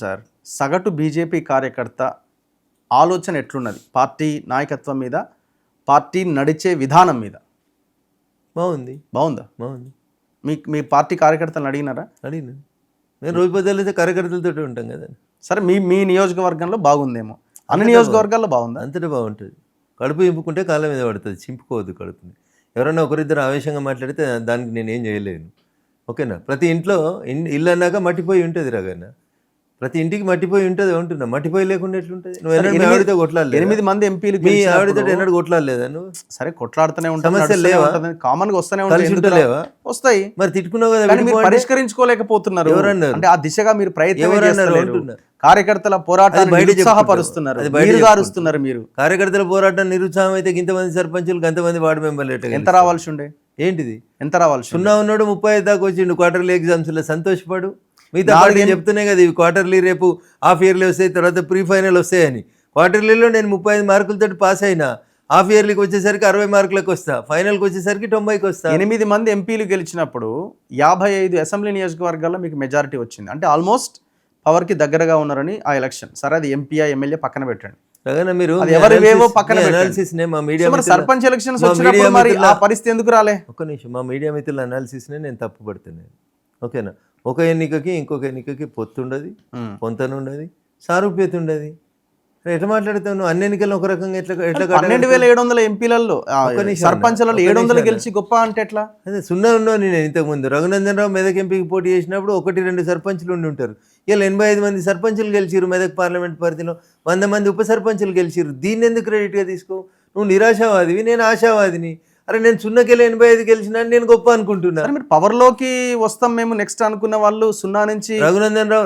Sir సగటు BJP కార్యకర్త ఆలోచన ఎట్లున్నది పార్టీ నాయకత్వం మీద, పార్టీ నడిచే విధానం మీద? బాగుందా? మీ పార్టీ కార్యకర్తలను అడిగినారా? అడిగిన నేను రోజు బదులైతే కార్యకర్తలతో ఉంటాం కదా. సరే, మీ నియోజకవర్గంలో బాగుందేమో, అన్ని నియోజకవర్గాల్లో బాగుందా? అంతటా బాగుంటుంది. కడుపు ఇంపుకుంటే కాళ్ళ మీద పడుతుంది, చింపుకోవద్దు కడుపుని. ఎవరైనా ఒకరిద్దరు ఆవేశంగా మాట్లాడితే దానికి నేనేం చేయలేను. ఓకేనా? ప్రతి ఇంట్లో ఇల్లు అన్నాక మట్టిపోయి ఉంటుంది రాగన్న, ప్రతి ఇంటికి మట్టిపోయి ఉంటుంది ఉంటున్నా. మట్టిపోయి లేకుండా ఎట్లుంటుంది? నువ్వు ఆవిడతో కొట్లాడలేదు, 8 మంది ఎంపీలు మీ ఆవిడతో ఎన్నడూ కొట్లాడలేదా నువ్వు? సరే, కొట్లాడుతూనే ఉంటాం, సమస్యలు లేవా? కామన్ గా వస్తూనే లేవా? వస్తాయి. మరి తిట్టుకున్నావు కదా, మీరు పరిష్కరించుకోలేకపోతున్నారు. ఎవరన్నారు? అంటే ఆ దిశగా మీరు ప్రయత్నం కార్యకర్తల పోరాటాన్ని నిరుత్సాహపరుస్తున్నారు, మీరు కార్యకర్తల పోరాటం నిరుత్సాహం అయితే ఇంతమంది సర్పంచులు ఎంతమంది వార్డు మెంబర్లు ఎంత రావాల్సి ఉండే? ఏంటిది ఎంత రావాల్సి? 0 ఉన్నాడు 35 దాకా వచ్చిండు క్వార్టర్లీ ఎగ్జామ్స్ లో. సంతోషపడు. మిగతా నేను చెప్తున్నాయి కదా, ఇవి క్వార్టర్లీ రేపు హాఫ్ ఇయర్లీ వస్తాయి, తర్వాత ప్రీ ఫైనల్ వస్తాయని. క్వార్టర్లీలో నేను 35 మార్కులతో పాస్ అయినా, హాఫ్ ఇయర్లీకి వచ్చేసరికి 60 మార్కులకు వస్తా, ఫైనల్కి వచ్చేసరికి 90కి వస్తా. 8 మంది ఎంపీలు గెలిచినప్పుడు 55 అసెంబ్లీ నియోజకవర్గాల్లో మీకు మెజారిటీ వచ్చింది. అంటే ఆల్మోస్ట్ పవర్కి దగ్గరగా ఉన్నారని ఆ ఎలక్షన్. సరే, అది ఎంపీ ఎమ్మెల్యే పక్కన పెట్టండి, మీరు సర్పంచ్ ఎలక్షన్స్ వచ్చినప్పుడు మరి ఆ పరిస్థితి ఎందుకు రాలే? ఒక్క నిమిషం, మా మీడియా మిత్రుల అనాలిసిస్నే నేను తప్పు పడుతున్నాను. ఓకేనా? ఒక ఎన్నికకి ఇంకొక ఎన్నికకి పొత్తుండదు, పొంతనుండదు, సారూప్యత ఉండదు. ఎట్లా మాట్లాడుతాను? అన్ని ఎన్నికల్లో ఒక రకంగా ఎట్లా 12,700 ఎంపీలలో సర్పంచ్లలో 700 గెలిచి గొప్ప అంటే ఎట్లా? అదే 0 ఉన్నావు. నేను ఇంతకుముందు రఘునందన్ రావు మెదక్ ఎంపీకి పోటీ చేసినప్పుడు 1-2 సర్పంచులు ఉండి ఉంటారు. ఇలా 85 మంది సర్పంచులు గెలిచిరు మెదక్ పార్లమెంట్ పరిధిలో, 100 మంది ఉప సర్పంచులు గెలిచిరు. దీన్ని ఎందుకు క్రెడిట్గా తీసుకో? నువ్వు నిరాశావాదివి, నేను ఆశావాదిని. అరే, నేను 0కెళ్ళి 85 గెలిచినా నేను గొప్ప అనుకుంటున్నా. మీరు పవర్లోకి వస్తాం మేము నెక్స్ట్ అనుకున్న వాళ్ళు 0 నుంచి రఘునందన్ రావు